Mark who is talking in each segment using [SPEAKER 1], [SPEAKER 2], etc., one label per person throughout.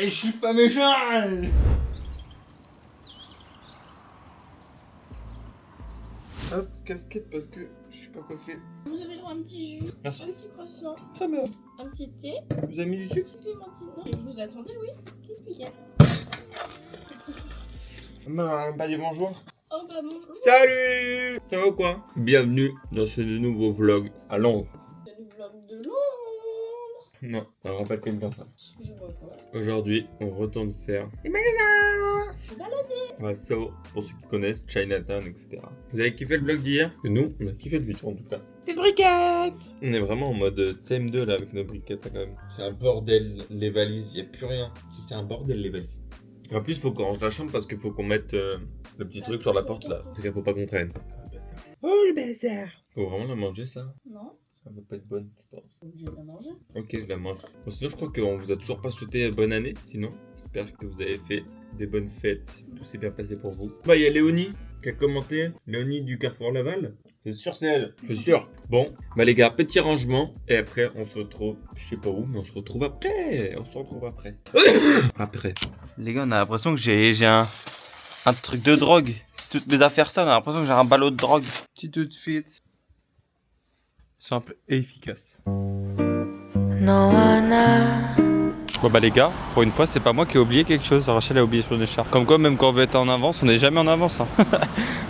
[SPEAKER 1] Je suis pas méchant. Hop, casquette parce que je suis pas coiffé.
[SPEAKER 2] Vous avez le droit à un petit jus,
[SPEAKER 1] Merci.
[SPEAKER 2] un petit croissant,
[SPEAKER 1] Très bien.
[SPEAKER 2] un petit thé,
[SPEAKER 1] Vous avez mis du sucre?
[SPEAKER 2] une clémentine. Et vous attendez, oui, petite piquette.
[SPEAKER 1] Bah, pas dit bonjour.
[SPEAKER 2] Oh bah bonjour.
[SPEAKER 1] Salut. Ça va ou quoi? Bienvenue dans ce nouveau vlog à Londres.
[SPEAKER 2] C'est le vlog de Londres.
[SPEAKER 1] Non, ça me rappelle quelqu'un ça.
[SPEAKER 2] Je vois pas.
[SPEAKER 1] Aujourd'hui, on retourne faire des magasins.
[SPEAKER 2] Balader.
[SPEAKER 1] On va So, pour ceux qui connaissent, Chinatown, etc. Vous avez kiffé le vlog d'hier? Nous, on a kiffé le vidéo en tout cas. Des briquettes. On est vraiment en mode CM2 là avec nos briquettes là, quand même. C'est un bordel, les valises, y a plus rien. C'est un bordel les valises. En plus, faut qu'on range la chambre parce qu'il faut qu'on mette le petit truc sur la porte là. C'est qu'il faut pas qu'on traîne. Oh le bazar. Faut vraiment la manger ça?
[SPEAKER 2] Non,
[SPEAKER 1] Ça va pas être bonne, je pense.
[SPEAKER 2] t'es obligé de la manger.
[SPEAKER 1] Ok, je la mange. Bon, sinon, je crois qu'on vous a toujours pas souhaité bonne année. Sinon, j'espère que vous avez fait des bonnes fêtes. Tout s'est bien passé pour vous. Bah, il y a Léonie qui a commenté. Léonie du Carrefour Laval. C'est sûr, c'est elle. C'est sûr. Bon, bah, les gars, petit rangement. Et après, on se retrouve. Je sais pas où, mais on se retrouve après. On se retrouve après. Après.
[SPEAKER 3] Les gars, on a l'impression que j'ai un truc de drogue. Si toutes mes affaires ça, on a l'impression que j'ai un ballot de drogue.
[SPEAKER 1] Petit outfit. Simple et efficace.
[SPEAKER 3] Bon bah les gars, pour une fois, c'est pas moi qui ai oublié quelque chose. Rachel a oublié son écharpe. Comme quoi, même quand on veut être en avance, on n'est jamais en avance. Hein.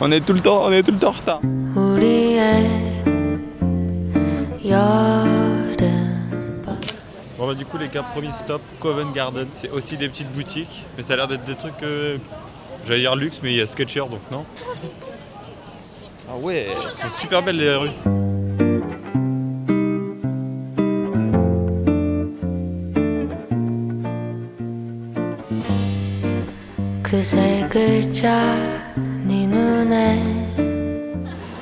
[SPEAKER 3] on est tout le temps en retard. Bon bah du coup les gars, premier stop, Covent Garden. C'est aussi des petites boutiques, mais ça a l'air d'être des trucs, j'allais dire luxe, mais il y a Skechers donc non. Ah ouais, elles sont super belles les rues.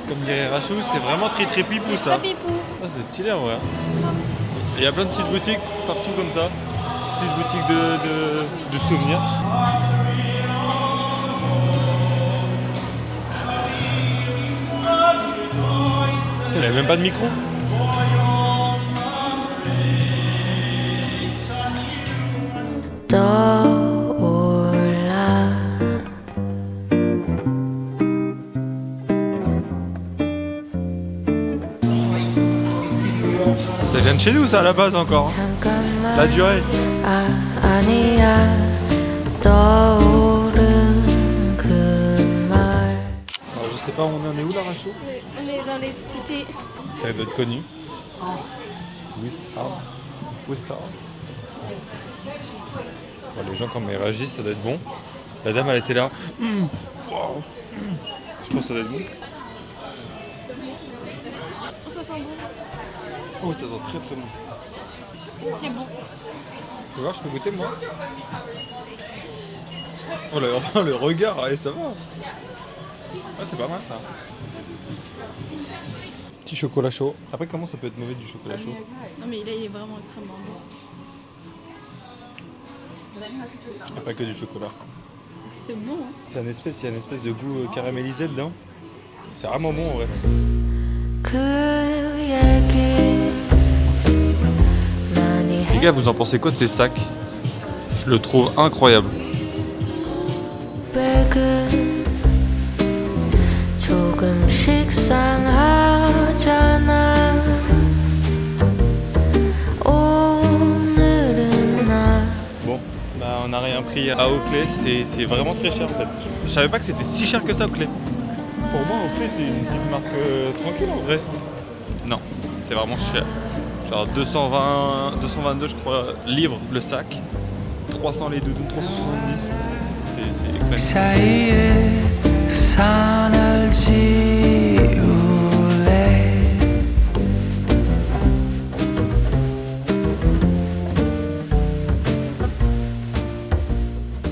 [SPEAKER 3] Comme dirait Rachou, c'est vraiment tri-tri-pipou ça.
[SPEAKER 2] Pipou.
[SPEAKER 3] Ah, c'est stylé en vrai. Il y a plein de petites boutiques partout comme ça. Petites boutiques de souvenirs. Il n'y avait même pas de micro. Ça vient de chez nous ça à la base encore. La durée. Alors, je sais pas, on est où là Rachou?
[SPEAKER 2] On est dans les petits.
[SPEAKER 3] Ça doit être connu. West Hard. Bon, les gens quand ils réagissent ça doit être bon. La dame elle était là. Wow. Je pense que ça doit être bon.
[SPEAKER 2] Oh, ça sent bon.
[SPEAKER 3] Oh ça sent très très bon.
[SPEAKER 2] C'est bon.
[SPEAKER 3] Tu peux voir, je peux goûter moi? Oh le regard, allez, ça va. Ah c'est pas mal ça. Petit chocolat chaud. Après comment ça peut être mauvais du chocolat chaud?
[SPEAKER 2] Non mais là il est vraiment extrêmement bon.
[SPEAKER 3] Il n'y a pas que du chocolat.
[SPEAKER 2] C'est bon hein.
[SPEAKER 3] Il y a une espèce de goût caramélisé dedans. C'est vraiment bon en vrai. Les gars, vous en pensez quoi de ces sacs? Je le trouve incroyable. Bon, bah on n'a rien pris à Oakley, c'est vraiment très cher en fait. Je savais pas que c'était si cher que ça Oakley. Pour moi Oakley c'est une petite marque tranquille en vrai. Non, c'est vraiment cher. Genre 222 je crois livres le sac. 300 les doudounes, 370. C'est expensive.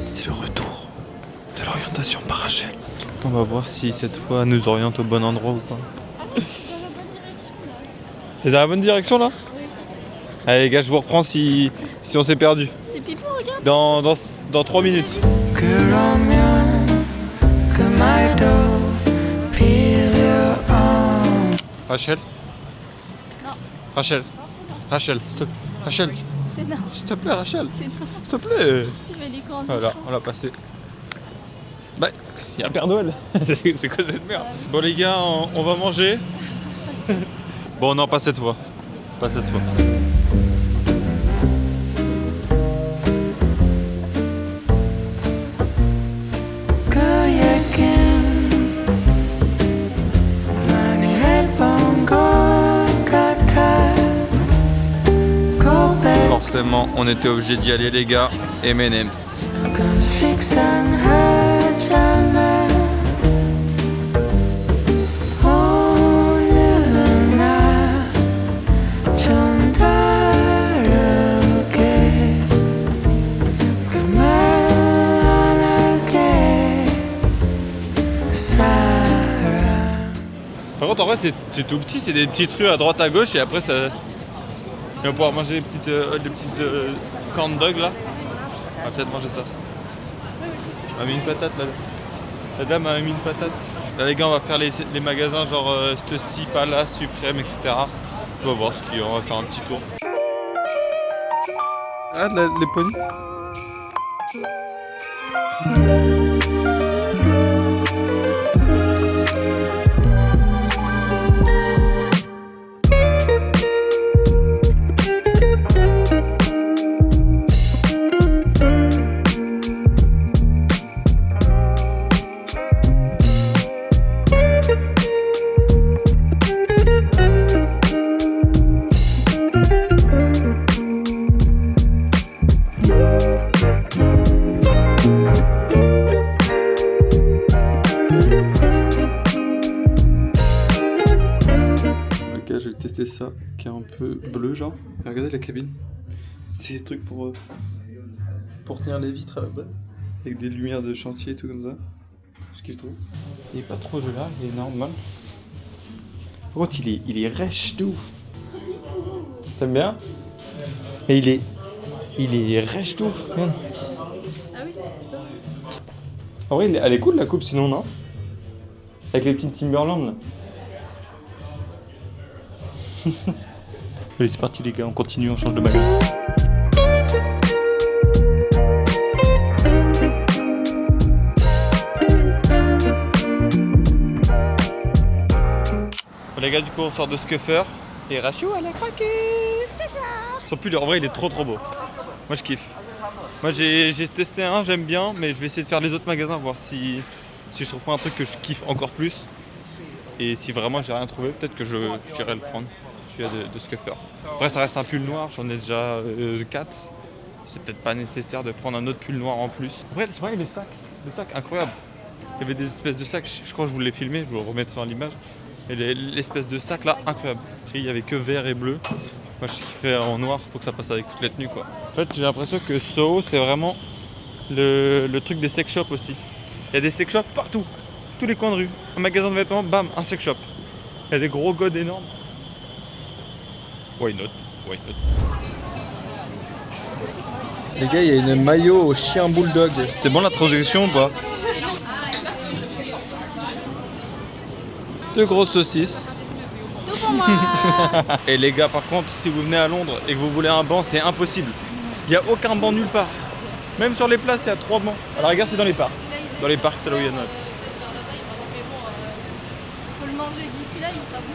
[SPEAKER 3] C'est le retour de l'orientation par Rachel. On va voir si cette fois elle nous oriente au bon endroit ou pas. T'es dans la bonne direction là? Oui. Allez les gars, je vous reprends si on s'est perdu.
[SPEAKER 2] C'est Pipou, regarde.
[SPEAKER 3] Dans 3 minutes. Rachel?
[SPEAKER 2] Non.
[SPEAKER 3] Rachel? Rachel, stop. Rachel?
[SPEAKER 2] C'est énorme.
[SPEAKER 3] S'il te plaît, Rachel.
[SPEAKER 2] C'est énorme.
[SPEAKER 3] S'il te plaît.
[SPEAKER 2] Mais les cornes.
[SPEAKER 3] Voilà, on l'a passé. Bah, il y a un Père Noël. C'est quoi cette merde? Bon les gars, on va manger. Bon non, pas cette fois. Pas cette fois. Forcément, on était obligé d'y aller les gars. M&M's. Par contre, en vrai, c'est tout petit, c'est des petites rues à droite à gauche et après ça. Et on va pouvoir manger les petites corn dogs là. On va peut-être manger ça. On a mis une patate là. La dame a mis une patate. Là, les gars, on va faire les magasins genre Stussy, Palace, Suprême, etc. On va voir ce qu'il y a, on va faire un petit tour. Ah, les ponis. J'ai testé ça qui est un peu bleu genre. Regardez la cabine. C'est des trucs pour tenir les vitres là-bas. Avec des lumières de chantier et tout comme ça. Je kiffe trop. Il est pas trop joli là, il est normal. Par contre il est rêche de ouf. T'aimes bien? Et il est rêche de ouf. Regarde.
[SPEAKER 2] Ah oui, putain.
[SPEAKER 3] En vrai elle est cool la coupe sinon non? Avec les petites Timberland là. Allez c'est parti les gars, on continue, on change de magasin. Bon, les gars du coup on sort de Scuffer et Rachel elle a craqué. Son pull en vrai il est trop beau. Moi je kiffe. Moi j'ai testé un, j'aime bien, mais je vais essayer de faire les autres magasins voir si je trouve pas un truc que je kiffe encore plus. Et si vraiment j'ai rien trouvé, peut-être que j'irai le prendre. De Scuffer. Après ça reste un pull noir, j'en ai déjà 4. C'est peut-être pas nécessaire de prendre un autre pull noir en plus. Après c'est vrai les sacs incroyable. Il y avait des espèces de sacs, je crois que je vous l'ai filmé, je vous le remettrai en l'image. Et l'espèce de sac là, incroyable. Après, il y avait que vert et bleu. Moi je kifferais en noir, faut que ça passe avec toute la tenue quoi. En fait j'ai l'impression que Soho c'est vraiment le truc des sex shops aussi. Il y a des sex shops partout, tous les coins de rue. Un magasin de vêtements, bam, un sex shop. Il y a des gros godes énormes. Why not?
[SPEAKER 4] Les gars, il y a une maillot au chien bulldog.
[SPEAKER 3] C'est bon la transaction ou pas? 2 grosses saucisses.
[SPEAKER 2] Tout pour moi.
[SPEAKER 3] Et les gars, par contre, si vous venez à Londres et que vous voulez un banc, c'est impossible. Il n'y a aucun banc nulle part. Même sur les places, il y a 3 bancs. Alors regarde, c'est dans les parcs. Dans les parcs, c'est là où il y en a.
[SPEAKER 2] Mais bon, faut le manger d'ici là, il sera bouffé.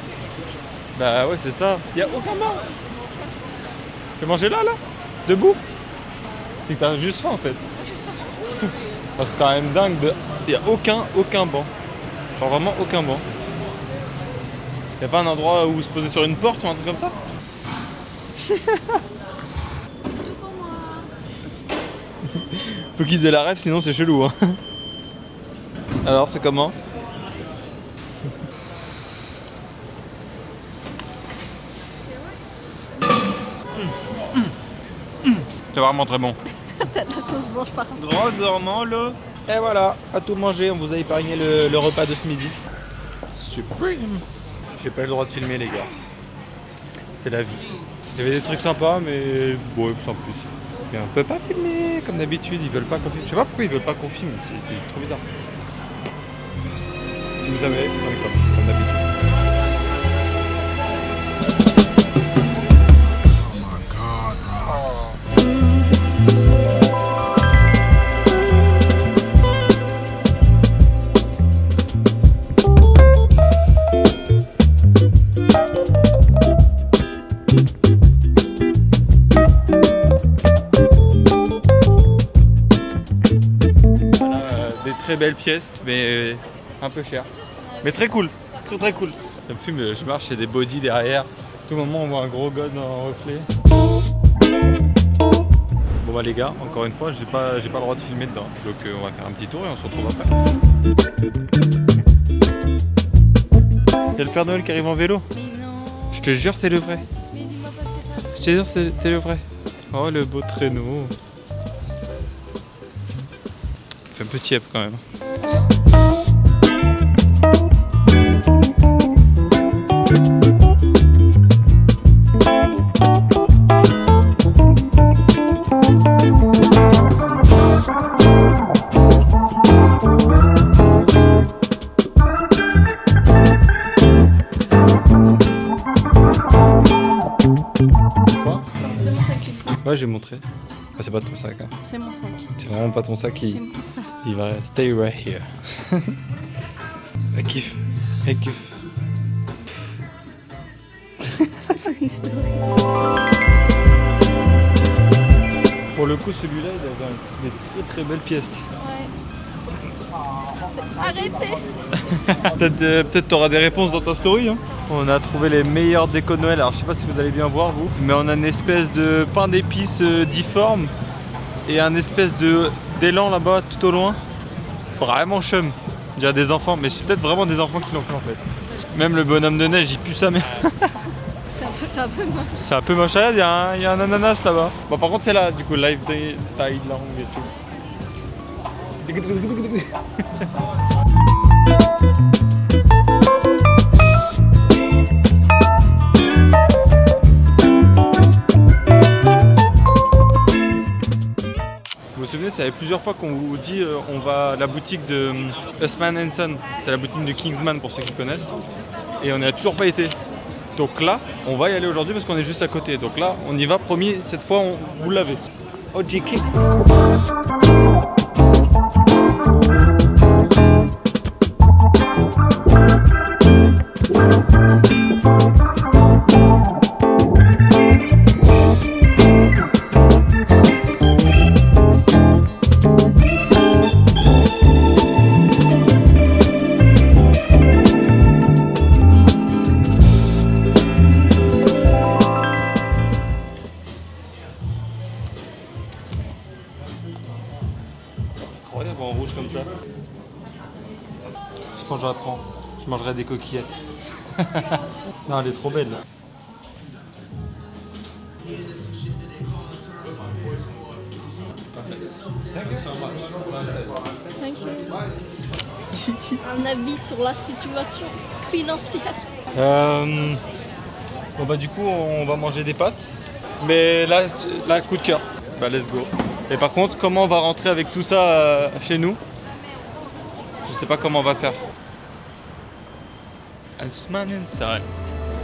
[SPEAKER 3] Bah ouais, c'est ça. Il n'y a aucun banc. Tu veux manger là Debout? C'est que t'as juste faim en fait. C'est quand même dingue de... Il n'y a aucun banc. Genre vraiment aucun banc. Il n'y a pas un endroit où se poser sur une porte ou un truc comme ça?
[SPEAKER 2] Tout pour moi.
[SPEAKER 3] Faut qu'ils aient la rêve sinon c'est chelou hein. Alors c'est comment? C'est vraiment très bon.
[SPEAKER 2] T'as de la sauce blanche par contre.
[SPEAKER 3] Gros gourmand là. Et voilà, à tout manger, on vous a épargné le repas de ce midi. Supreme. J'ai pas eu le droit de filmer les gars. C'est la vie. Il y avait des trucs sympas mais bon sans plus. Mais on peut pas filmer comme d'habitude, ils veulent pas qu'on filme. Je sais pas pourquoi ils veulent pas qu'on filme, c'est trop bizarre. Si vous savez, dans les coms, comme d'habitude.
[SPEAKER 4] Oh my god, bro.
[SPEAKER 3] très belle pièce, mais un peu cher. Mais très cool, très cool. Ça me fume, je marche, il y a des bodies derrière. À tout moment, on voit un gros god en reflet. Bon bah les gars, encore une fois, j'ai pas le droit de filmer dedans. Donc on va faire un petit tour et on se retrouve après. Il y a le Père Noël qui arrive en vélo.
[SPEAKER 2] Mais non.
[SPEAKER 3] Je te jure, c'est le vrai.
[SPEAKER 2] Mais dis-moi pas que c'est pas.
[SPEAKER 3] Je te jure, c'est le vrai. Oh, le beau traîneau. Il fait un petit yep quand même. Ouais, j'ai montré. Ah, c'est pas ton sac. Hein.
[SPEAKER 2] C'est mon sac.
[SPEAKER 3] C'est vraiment pas ton sac.
[SPEAKER 2] C'est mon sac.
[SPEAKER 3] Il va stay right here. Elle kiffe. Elle kiffe.
[SPEAKER 2] Une story.
[SPEAKER 3] Pour le coup, celui-là, il a des très belles pièces.
[SPEAKER 2] Ouais. Arrêtez.
[SPEAKER 3] Peut-être t'auras des réponses dans ta story. Hein. On a trouvé les meilleurs décos de Noël. Alors je sais pas si vous allez bien voir vous, mais on a une espèce de pain d'épices difforme et un espèce d'élan là-bas tout au loin. Vraiment chum. Il y a des enfants, mais c'est peut-être vraiment des enfants qui l'ont fait en fait. Même le bonhomme de neige, il pue sa mère.
[SPEAKER 2] C'est un peu moche.
[SPEAKER 3] C'est un peu moche. Il y a un ananas là-bas. Bon par contre c'est là du coup live Thailand et tout. Vous vous souvenez, ça fait plusieurs fois qu'on vous dit on va à la boutique de Usman & Son. C'est la boutique de Kingsman pour ceux qui connaissent. Et on n'y a toujours pas été. Donc là, on va y aller aujourd'hui parce qu'on est juste à côté. Donc là, on y va, promis, cette fois, vous l'avez. OG Kicks. Incroyable en rouge comme ça. Je pense que je la prends. Je mangerai des coquillettes. Non, elle est trop belle.
[SPEAKER 2] Thank you. Un avis sur la situation financière.
[SPEAKER 3] Bon bah du coup on va manger des pâtes. Mais là coup de cœur. Bah let's go. Et par contre comment on va rentrer avec tout ça chez nous? Je sais pas comment on va faire. Usman & Son.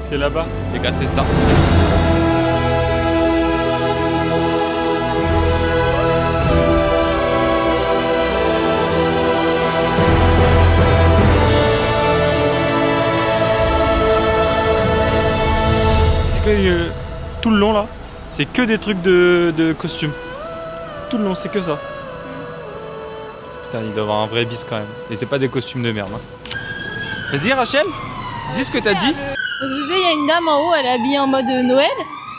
[SPEAKER 3] C'est là-bas. Les gars c'est ça. Tout le long là, c'est que des trucs de costumes. Tout le long, c'est que ça. Putain, il doit avoir un vrai bis quand même. Et c'est pas des costumes de merde. Hein. Vas-y Rachel, dis ce que t'as dit.
[SPEAKER 2] Donc je vous disais, il y a une dame en haut, elle est habillée en mode Noël,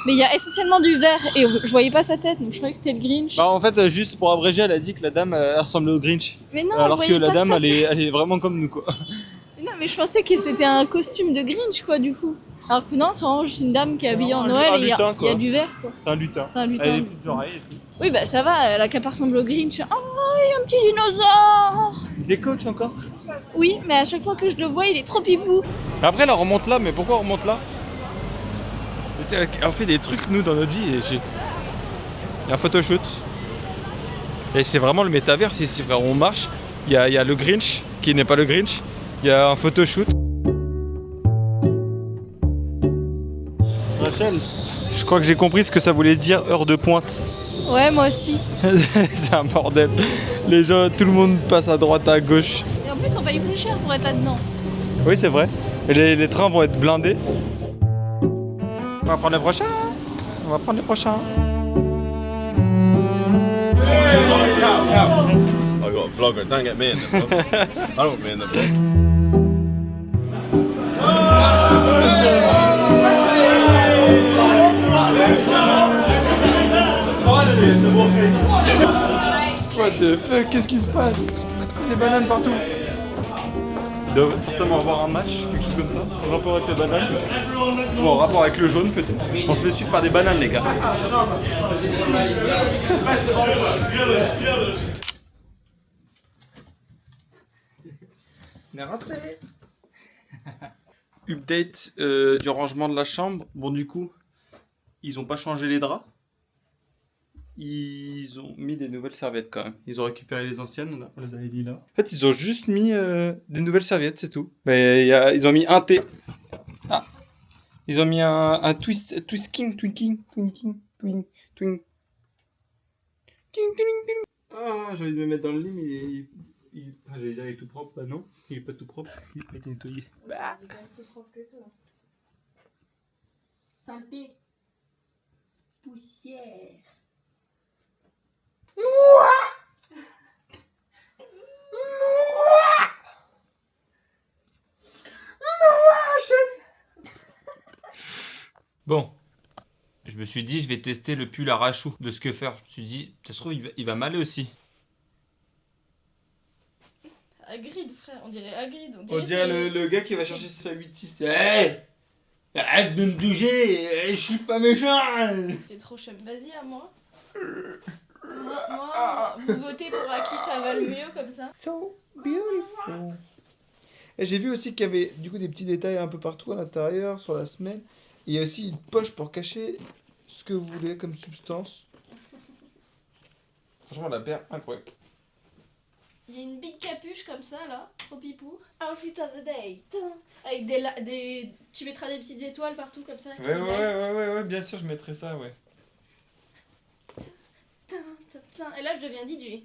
[SPEAKER 2] mais il y a essentiellement du vert et je voyais pas sa tête, donc je croyais que c'était le Grinch.
[SPEAKER 3] Bah en fait, juste pour abréger, elle a dit que la dame elle ressemblait au Grinch.
[SPEAKER 2] Mais non,
[SPEAKER 3] alors que la dame, elle
[SPEAKER 2] tête.
[SPEAKER 3] est vraiment comme nous quoi.
[SPEAKER 2] Mais non, mais je pensais que c'était un costume de Grinch quoi du coup. Alors que non, c'est vraiment juste une dame qui est habillée en Noël et il y a du vert quoi.
[SPEAKER 3] C'est un lutin.
[SPEAKER 2] C'est un lutin.
[SPEAKER 3] Elle a des petites oreilles et tout.
[SPEAKER 2] Oui bah ça va, elle a qu'à pas ressembler au Grinch. Oh, il y a un petit dinosaure.
[SPEAKER 3] C'est coach encore.
[SPEAKER 2] Oui, mais à chaque fois que je le vois, il est trop pipou.
[SPEAKER 3] Après, elle remonte là, mais pourquoi on remonte là? On fait des trucs nous dans notre vie et il y a un photoshoot. Et c'est vraiment le métaverse ici, frère. On marche, il y a le Grinch qui n'est pas le Grinch. Il y a un photoshoot. Rachel, je crois que j'ai compris ce que ça voulait dire heure de pointe.
[SPEAKER 2] Ouais, moi aussi.
[SPEAKER 3] C'est un bordel. Les gens, tout le monde passe à droite, à gauche.
[SPEAKER 2] Et en plus, on paye plus cher pour être là-dedans.
[SPEAKER 3] Oui, c'est vrai. Et les trains vont être blindés. On va prendre les prochains. On va prendre les prochains.
[SPEAKER 1] Pas grave.
[SPEAKER 5] vlogger, don't get me in the vlog. I don't want me in the vlog.
[SPEAKER 3] What the fuck, qu'est-ce qui se passe? Des bananes partout. Il doit certainement avoir un match, quelque chose comme ça, en rapport avec les bananes. Ou en rapport avec le jaune peut-être. On se fait suivre par des bananes les gars. On est rentré. Update du rangement de la chambre. Bon du coup, ils ont pas changé les draps. Ils ont mis des nouvelles serviettes quand même. Ils ont récupéré les anciennes, on les avait dit là. En fait, ils ont juste mis des nouvelles serviettes, c'est tout. Mais ils ont mis un thé. Ah. Ils ont mis un twinking. Ah, j'ai envie de me mettre dans le lit, mais j'allais dire il est tout propre. Bah non, il est pas tout propre. Il a été nettoyé.
[SPEAKER 2] Bah, il est plus propre que toi. Saleté. Poussière.
[SPEAKER 3] Bon, je me suis dit je vais tester le pull à rachou de Scuffer. Je me suis dit, ça se trouve il va m'aller aussi.
[SPEAKER 2] Hagrid, frère, on dirait Hagrid.
[SPEAKER 3] On dirait le gars qui va chercher sa 8-6. Hey, arrête de me toucher, je suis pas méchant.
[SPEAKER 2] T'es trop chum. Vas-y, à moi. Moi, vous votez pour à qui ça va le mieux comme ça?
[SPEAKER 4] So beautiful. Et j'ai vu aussi qu'il y avait du coup des petits détails un peu partout à l'intérieur sur la semelle. Il y a aussi une poche pour cacher ce que vous voulez comme substance. Franchement, la paire incroyable.
[SPEAKER 2] Il y a une big capuche comme ça là, trop pipou. Outfit of the day. Avec des. Tu mettras des petites étoiles partout comme ça.
[SPEAKER 3] Ouais, bien sûr, je mettrai ça, ouais.
[SPEAKER 2] Et là, je deviens DJ.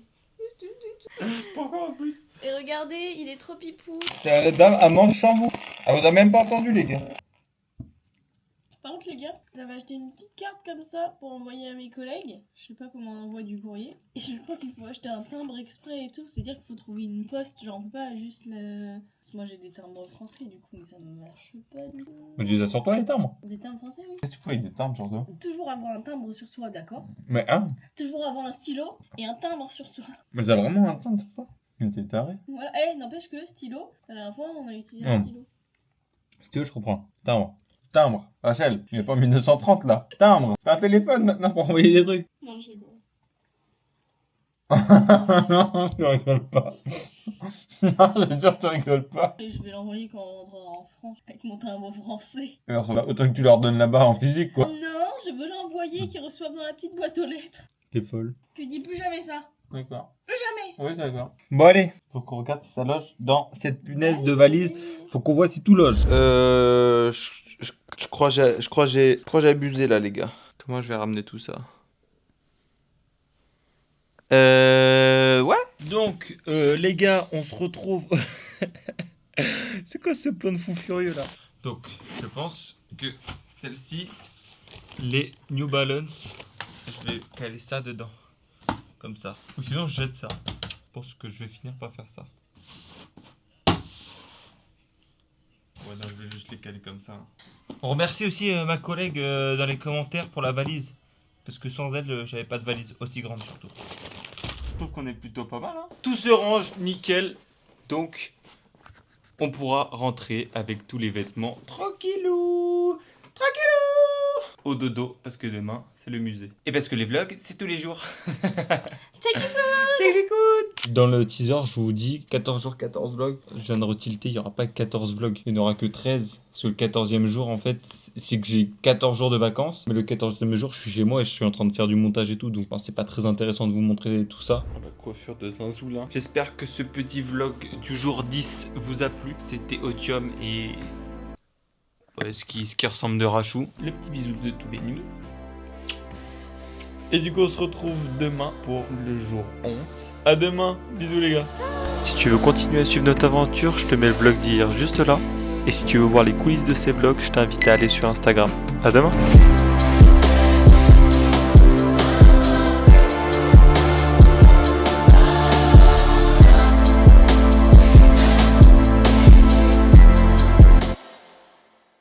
[SPEAKER 3] Pourquoi en plus?
[SPEAKER 2] Et regardez, il est trop pipou.
[SPEAKER 3] La dame, elle mange sans vous. Elle vous a même pas entendu, les gars.
[SPEAKER 2] Par contre, les gars, j'avais acheté une petite carte comme ça pour envoyer à mes collègues. Je sais pas comment on envoie du courrier. Et je crois qu'il faut acheter un timbre exprès et tout. C'est-à-dire qu'il faut trouver une poste. Genre, on peut pas juste le. Parce que moi, j'ai des timbres français, du coup, mais ça ne marche pas du tout.
[SPEAKER 1] Mais tu les as sur toi les timbres?
[SPEAKER 2] Des timbres français, oui.
[SPEAKER 1] Qu'est-ce que tu fais avec des timbres sur toi?
[SPEAKER 2] Toujours avoir un timbre sur soi, d'accord?
[SPEAKER 1] Mais un?
[SPEAKER 2] Toujours avoir un stylo et un timbre sur soi.
[SPEAKER 1] Mais t'as vraiment un timbre sur toi? Mais t'es taré.
[SPEAKER 2] Voilà. Eh, n'empêche que stylo, la dernière fois, on a utilisé un stylo.
[SPEAKER 1] Si tu veux, je comprends. Timbre. Timbre. Rachel, il n'est pas 1930 là. Timbre. T'as un téléphone maintenant pour envoyer des trucs.
[SPEAKER 2] Non, je rigole.
[SPEAKER 1] Non, je rigole pas. Non, je jure, tu rigoles pas.
[SPEAKER 2] Et je vais l'envoyer quand on rentrera en France avec mon timbre français.
[SPEAKER 1] Alors, ça va autant que tu leur donnes là-bas en physique, quoi.
[SPEAKER 2] Non, je veux l'envoyer qu'ils reçoivent dans la petite boîte aux lettres.
[SPEAKER 1] T'es folle.
[SPEAKER 2] Tu dis plus jamais ça.
[SPEAKER 1] D'accord.
[SPEAKER 2] Plus jamais.
[SPEAKER 1] Oui, d'accord. Bon, allez. Faut qu'on regarde si ça loge dans cette punaise de valise. Faut qu'on voit si tout loge.
[SPEAKER 4] Je crois que j'ai abusé là, les gars.
[SPEAKER 3] Comment je vais ramener tout ça? Ouais. Donc, les gars, on se retrouve. C'est quoi ce plan de fou furieux là? Donc, je pense que celle-ci, les New Balance, je vais caler ça dedans. Comme ça. Ou sinon, je jette ça. Je pense que je vais finir par faire ça. Ouais, non, je vais juste les caler comme ça. On remercie aussi ma collègue dans les commentaires pour la valise. Parce que sans elle, j'avais pas de valise aussi grande surtout. Je trouve qu'on est plutôt pas mal. Hein. Tout se range nickel. Donc, on pourra rentrer avec tous les vêtements tranquillou. Tranquillou. Au dodo. Parce que demain, c'est le musée. Et parce que les vlogs, c'est tous les jours.
[SPEAKER 2] Check it out.
[SPEAKER 3] Check it out. Dans le teaser, je vous dis 14 jours, 14 vlogs. Je viens de retilter, il n'y aura pas 14 vlogs. Il n'y en aura que 13. Parce que le 14e jour, en fait, c'est que j'ai 14 jours de vacances. Mais le 14e jour, je suis chez moi et je suis en train de faire du montage et tout. Donc, c'est pas très intéressant de vous montrer tout ça. La coiffure de Zinzoulin. J'espère que ce petit vlog du jour 10 vous a plu. C'était Otium et... ouais, ce qui ressemble de Rachou. Le petit bisou de tous les nuits. Et du coup, on se retrouve demain pour le jour 11. À demain. Bisous les gars. Si tu veux continuer à suivre notre aventure, je te mets le vlog d'hier juste là. Et si tu veux voir les coulisses de ces vlogs, je t'invite à aller sur Instagram. À demain.